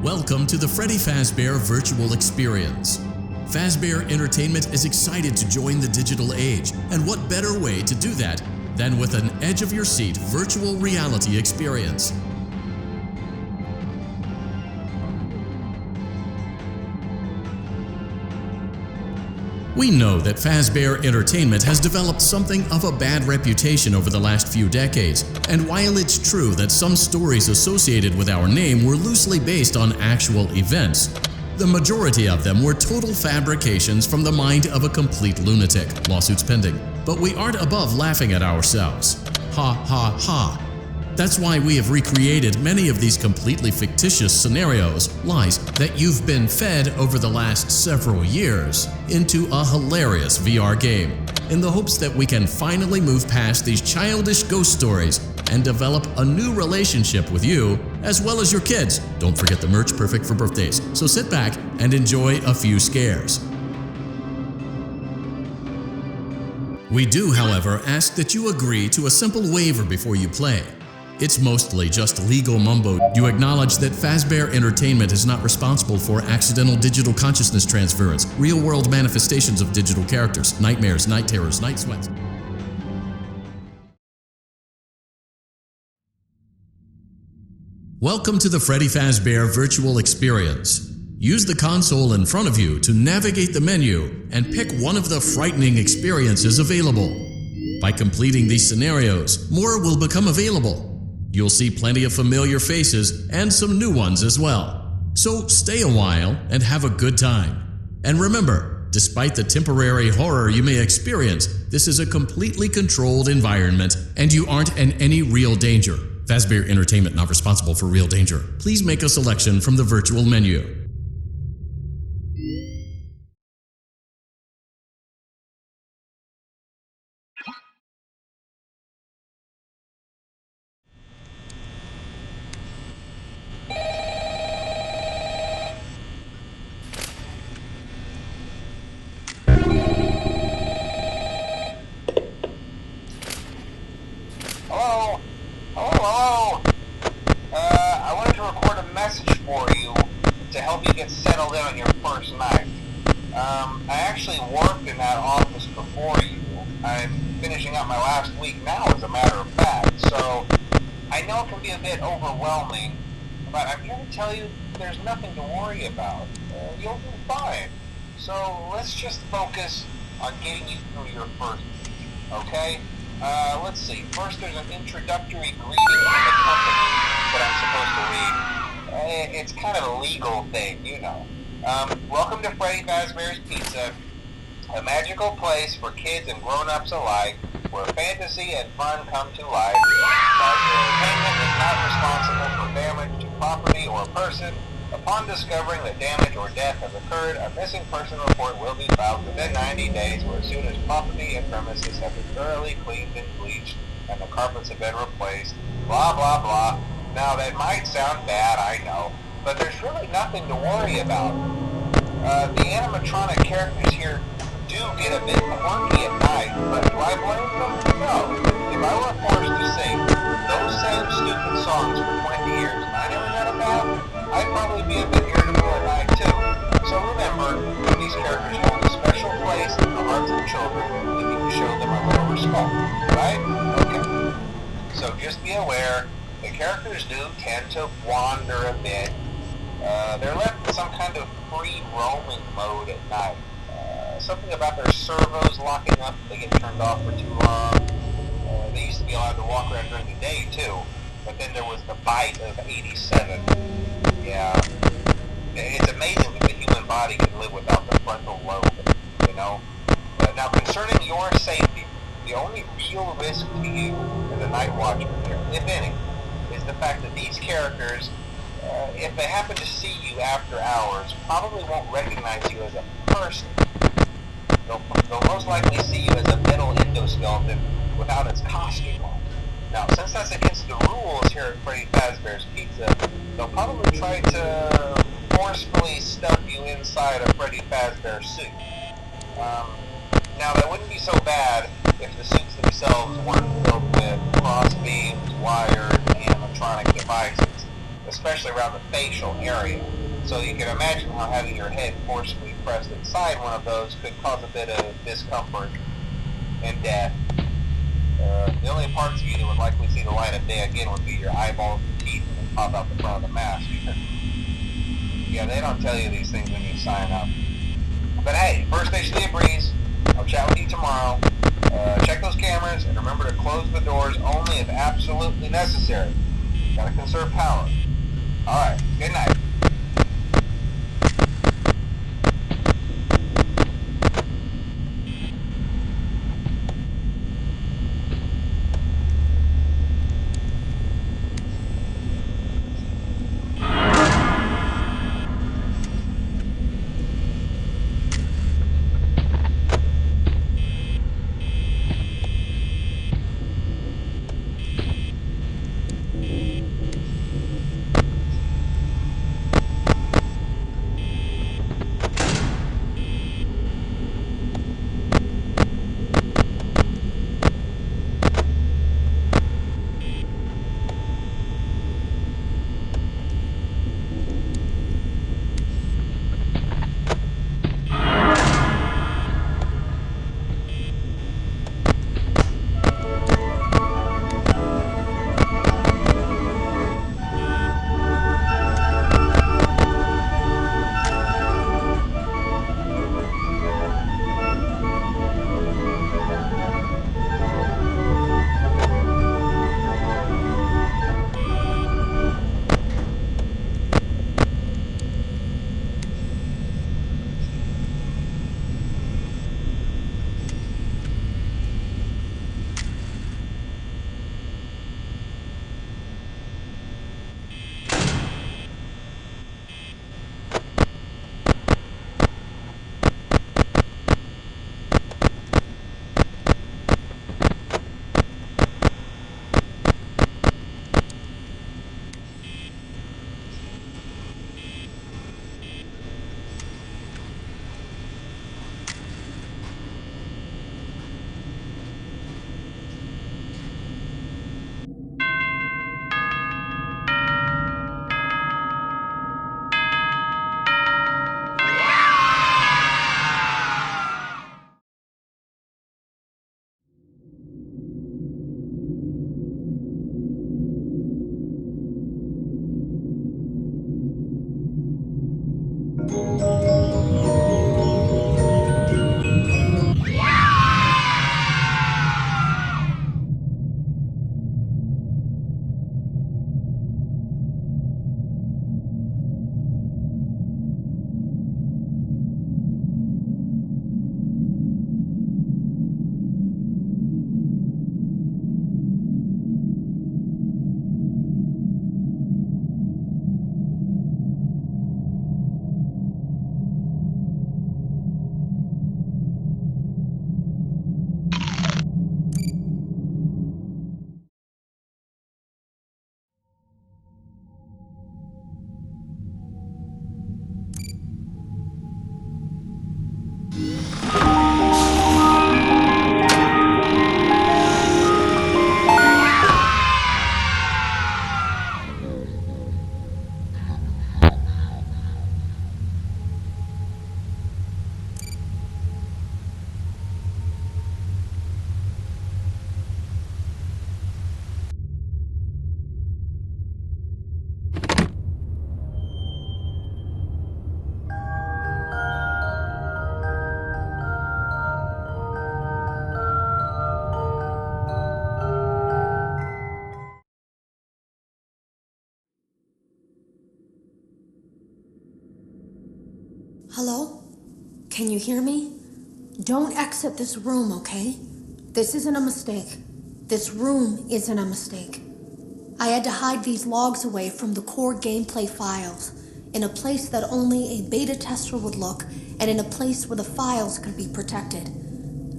Welcome to the Freddy Fazbear Virtual Experience. Fazbear Entertainment is excited to join the digital age, and what better way to do that than with an edge-of-your-seat virtual reality experience. We know that Fazbear Entertainment has developed something of a bad reputation over the last few decades, and while it's true that some stories associated with our name were loosely based on actual events, the majority of them were total fabrications from the mind of a complete lunatic, lawsuits pending. But we aren't above laughing at ourselves. Ha ha ha. That's why we have recreated many of these completely fictitious scenarios, lies, that you've been fed over the last several years into a hilarious VR game, in the hopes that we can finally move past these childish ghost stories and develop a new relationship with you, as well as your kids. Don't forget the merch, perfect for birthdays. So sit back and enjoy a few scares. We do, however, ask that you agree to a simple waiver before you play. It's mostly just legal mumbo. You acknowledge that Fazbear Entertainment is not responsible for accidental digital consciousness transference, real-world manifestations of digital characters, nightmares, night terrors, night sweats. Welcome to the Freddy Fazbear Virtual Experience. Use the console in front of you to navigate the menu and pick one of the frightening experiences available. By completing these scenarios, more will become available. You'll see plenty of familiar faces and some new ones as well. So stay a while and have a good time. And remember, despite the temporary horror you may experience, this is a completely controlled environment and you aren't in any real danger. Fazbear Entertainment not responsible for real danger. Please make a selection from the virtual menu. I wanted to record a message for you to help you get settled in on your first night. I actually worked in that office before you. I'm finishing up my last week now, as a matter of fact, so I know it can be a bit overwhelming, but I'm here to tell you there's nothing to worry about. You'll be fine. So let's just focus on getting you through your first week, okay? Let's see. First, there's an introductory greeting from the company that I'm supposed to read. It's kind of a legal thing, you know. Welcome to Freddy Fazbear's Pizza, a magical place for kids and grown-ups alike, where fantasy and fun come to life. Fazbear Entertainment is not responsible for damage to property or person. Upon discovering that damage or death has occurred, a missing person report will be filed within 90 days or as soon as property and premises have been thoroughly cleaned and bleached and the carpets have been replaced, blah blah blah. Now that might sound bad, I know, but there's really nothing to worry about. The animatronic characters here do get a bit quirky at night, but do I blame them? No. If I were forced to sing those same stupid songs for 20 years and I never got a bath, I'd probably be a bit irritable at night too. So remember, these characters hold a special place in the hearts of children if you can show them a little respect, right? Okay. So just be aware, the characters do tend to wander a bit. They're left in some kind of free roaming mode at night. Something about their servos locking up if they get turned off for too long. They used to be allowed to walk around during the day too, but then there was the bite of 87. Yeah, it's amazing that the human body can live without the frontal lobe, you know? Now, concerning your safety, the only real risk to you as a night watchman here, if any, is the fact that these characters, if they happen to see you after hours, probably won't recognize you as a person. They'll most likely see you as a metal endoskeleton without its costume on. Now, since that's against the rules here at Freddy Fazbear's Pizza, they'll probably try to forcefully stuff you inside a Freddy Fazbear suit. Now, that wouldn't be so bad if the suits themselves weren't filled with cross beams, wires, and animatronic devices, especially around the facial area. So you can imagine how having your head forcibly pressed inside one of those could cause a bit of discomfort and death. The only parts of you that would likely see the light of day again would be your eyeballs and teeth when they pop out the front of the mask. Yeah, they don't tell you these things when you sign up. But hey, first station of the breeze. I'll chat with you tomorrow. Check those cameras and remember to close the doors only if absolutely necessary. Gotta conserve power. Alright, good night. Hello? Can you hear me? Don't exit this room, okay? This isn't a mistake. This room isn't a mistake. I had to hide these logs away from the core gameplay files, in a place that only a beta tester would look, and in a place where the files could be protected.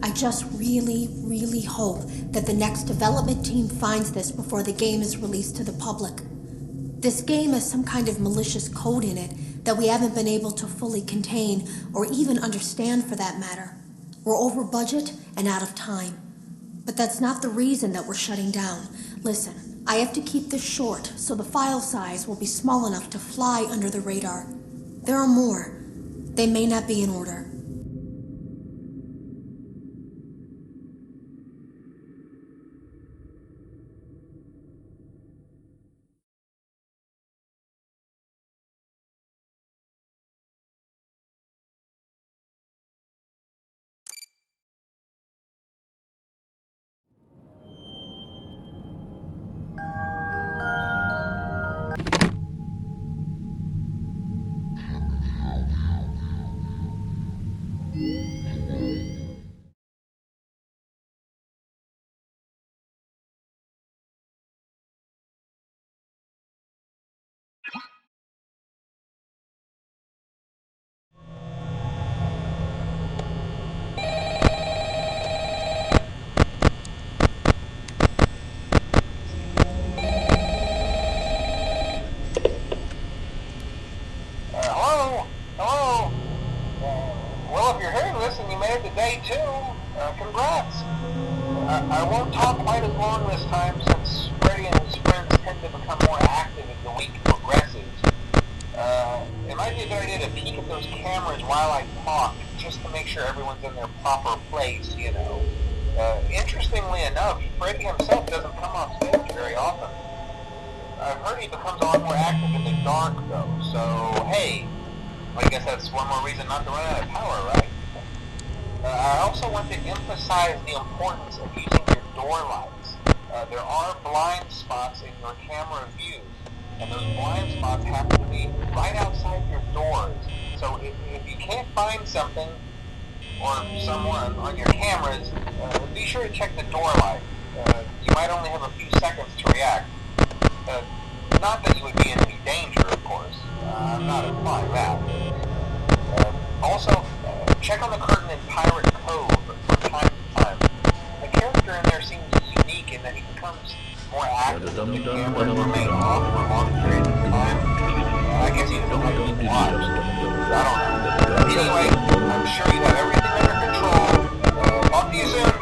I just really hope that the next development team finds this before the game is released to the public. This game has some kind of malicious code in it that we haven't been able to fully contain or even understand for that matter. We're over budget and out of time. But that's not the reason that we're shutting down. Listen, I have to keep this short so the file size will be small enough to fly under the radar. There are more. They may not be in order. Hello? Hello? Well, if you're hearing this and you made it to day 2, congrats. I won't talk quite as long this time since Freddy and his friends tend to become more active as the week progresses. It might be a good idea to peek at those cameras while I talk, just to make sure everyone's in their proper place, you know. Interestingly enough, Freddy himself doesn't come off stage very often. I've heard he becomes a lot more active in the dark, though, so hey, I guess that's one more reason not to run out of power, right? I also want to emphasize the importance of using your door lights. There are blind spots in your camera views, and those blind spots happen to be right outside your doors. So if you can't find something or someone on your cameras, be sure to check the door light. You might only have a few seconds to react. Not that you would be in any danger, of course. I'm not implying that. Also, check on the curtain in Pirate Cove from time to time. The character in there seems unique in that he becomes more active if the cameras remain off for long periods of time. I guess he doesn't like being watched. I don't know. Anyway, I'm sure you have everything under control. Talk to you soon.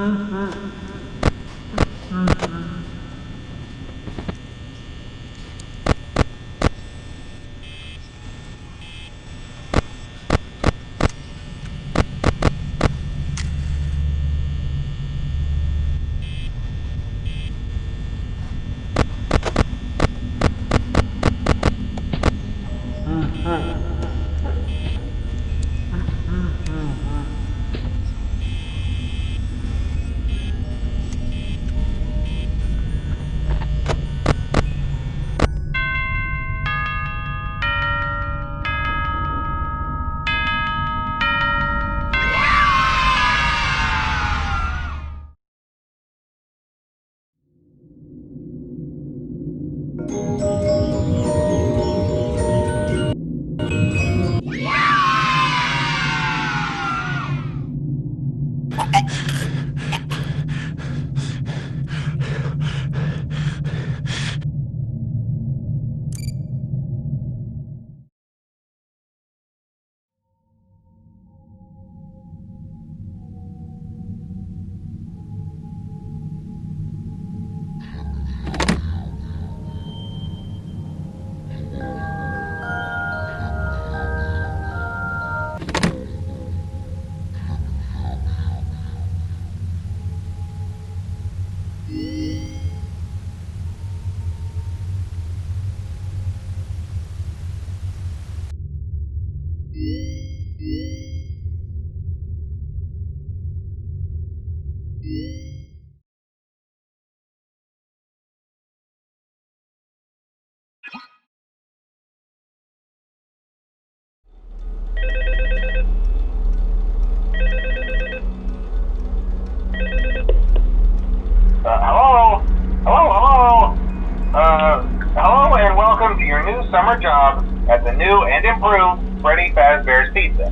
Hello? Hello? Hello and welcome to your new summer job at the new and improved Freddy Fazbear's Pizza.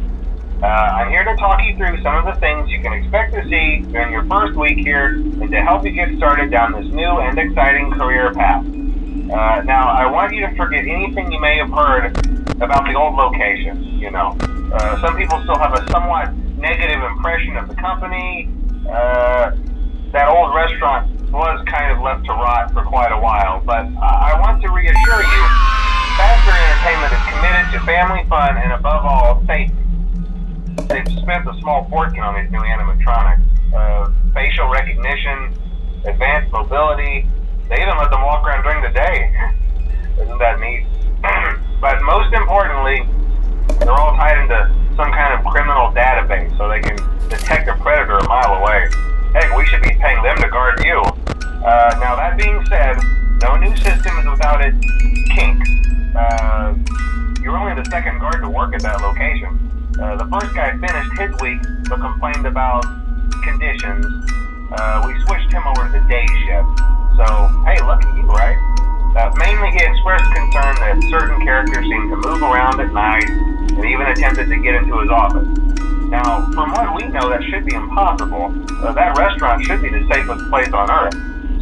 I'm here to talk you through some of the things you can expect to see during your first week here and to help you get started down this new and exciting career path. Now, I want you to forget anything you may have heard about the old location, some people still have a somewhat negative impression of the company. That old restaurant was kind of left to rot for quite a while, but I want to reassure you, Fazbear Entertainment is committed to family fun and above all, safety. They've spent a small fortune on these new animatronics. Facial recognition, advanced mobility, they even let them walk around during the day. Isn't that neat? But most importantly, they're all tied into some kind of criminal database so they can detect a predator a mile away. Heck, we should be paying them to guard you. Now that being said, no new system is without its kinks. You're only the second guard to work at that location. The first guy finished his week but complained about conditions. We switched him over to the day shift. So, hey, lucky you, right? Mainly he expressed concern that certain characters seemed to move around at night and even attempted to get into his office. Now, from what we know, that should be impossible. That restaurant should be the safest place on Earth.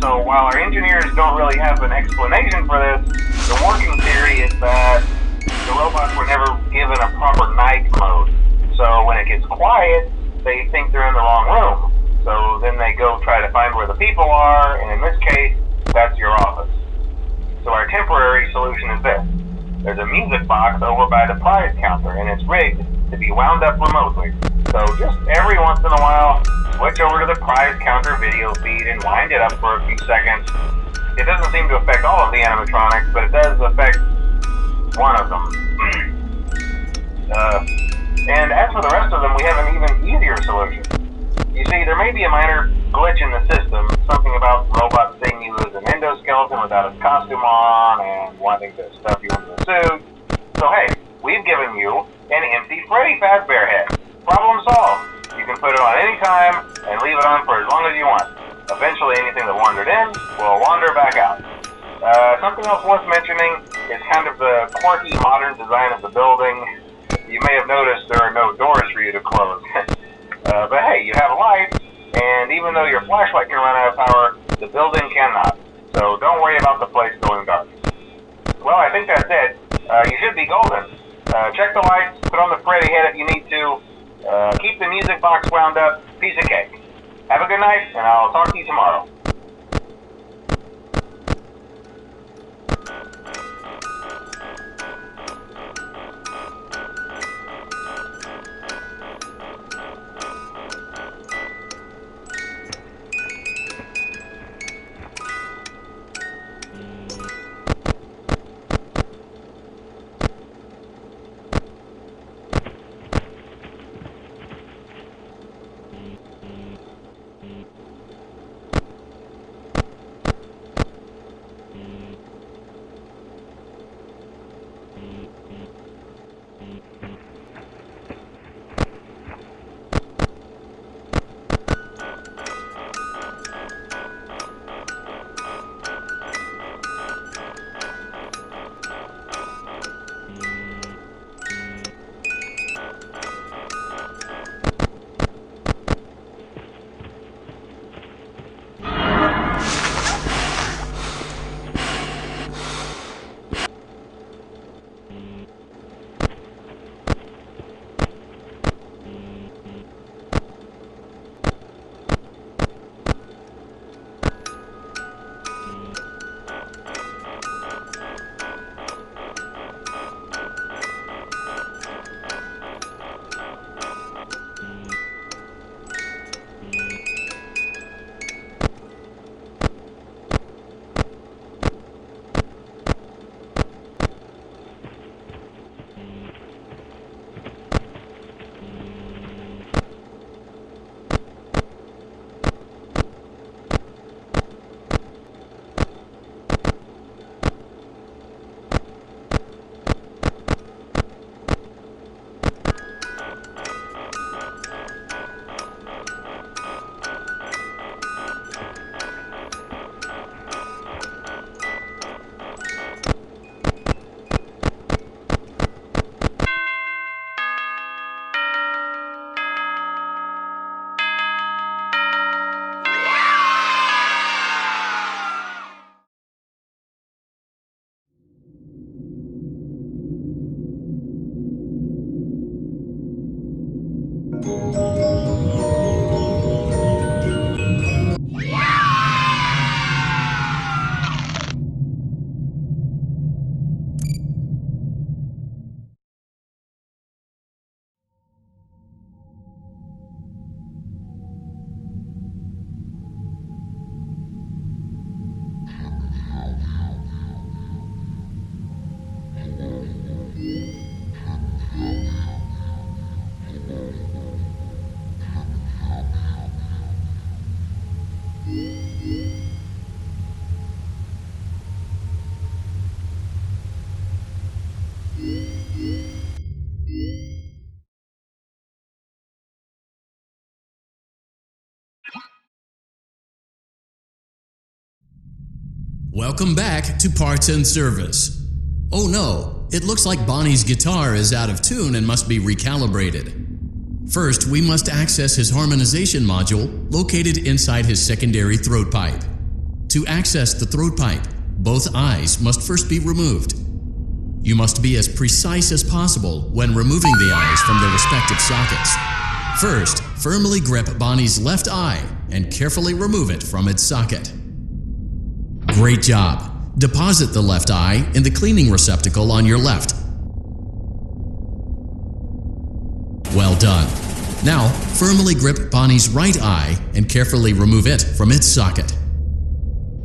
So while our engineers don't really have an explanation for this, the working theory is that the robots were never given a proper night mode. So when it gets quiet, they think they're in the wrong room. So then they go try to find where the people are, and in this case, that's your office. So our temporary solution is this. There's a music box over by the prize counter, and it's rigged to be wound up remotely. So just every once in a while, switch over to the prize counter video feed and wind it up for a few seconds. It doesn't seem to affect all of the animatronics, but it does affect one of them. And as for the rest of them, we have an even easier solution. You see, there may be a minor glitch in the system, something about robots seeing you as an endoskeleton without its costume on and wanting to stuff you into a suit. So hey, we've given you an empty Freddy Fazbear head. Problem solved. You can put it on any time and leave it on for as long as you want. Eventually anything that wandered in will wander back out. Something else worth mentioning is kind of the quirky modern design of the building. You may have noticed there are no doors for you to close. But hey, you have a light, and even though your flashlight can run out of power, the building cannot. So don't worry about the place going dark. Well, I think that's it. You should be golden. Check the lights, put on the Freddy head if you need to. Keep the music box wound up. Piece of cake. Have a good night, and I'll talk to you tomorrow. Welcome back to Parts and Service. Oh no, it looks like Bonnie's guitar is out of tune and must be recalibrated. First, we must access his harmonization module located inside his secondary throat pipe. To access the throat pipe, both eyes must first be removed. You must be as precise as possible when removing the eyes from their respective sockets. First, firmly grip Bonnie's left eye and carefully remove it from its socket. Great job! Deposit the left eye in the cleaning receptacle on your left. Well done. Now, firmly grip Bonnie's right eye and carefully remove it from its socket.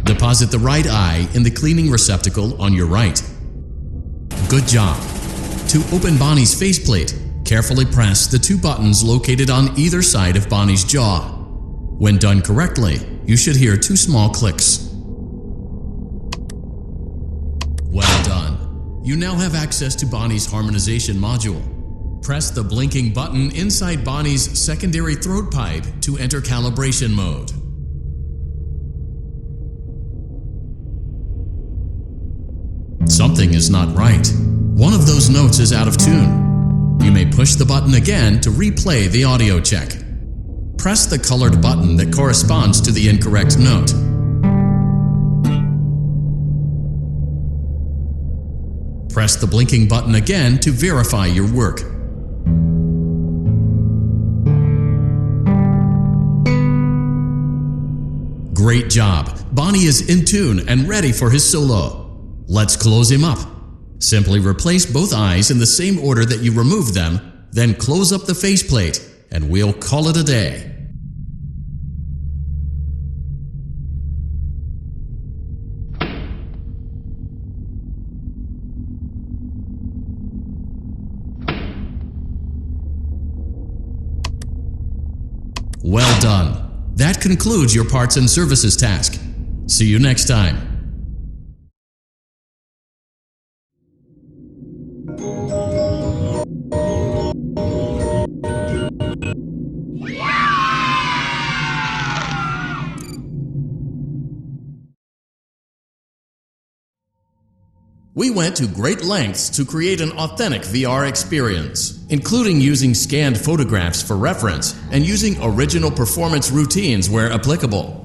Deposit the right eye in the cleaning receptacle on your right. Good job. To open Bonnie's faceplate, carefully press the two buttons located on either side of Bonnie's jaw. When done correctly, you should hear two small clicks. Well done. You now have access to Bonnie's harmonization module. Press the blinking button inside Bonnie's secondary throat pipe to enter calibration mode. Something is not right. One of those notes is out of tune. You may push the button again to replay the audio check. Press the colored button that corresponds to the incorrect note. Press the blinking button again to verify your work. Great job! Bonnie is in tune and ready for his solo. Let's close him up. Simply replace both eyes in the same order that you removed them, then close up the faceplate, and we'll call it a day. Well done. That concludes your parts and services task. See you next time. We went to great lengths to create an authentic VR experience, including using scanned photographs for reference and using original performance routines where applicable.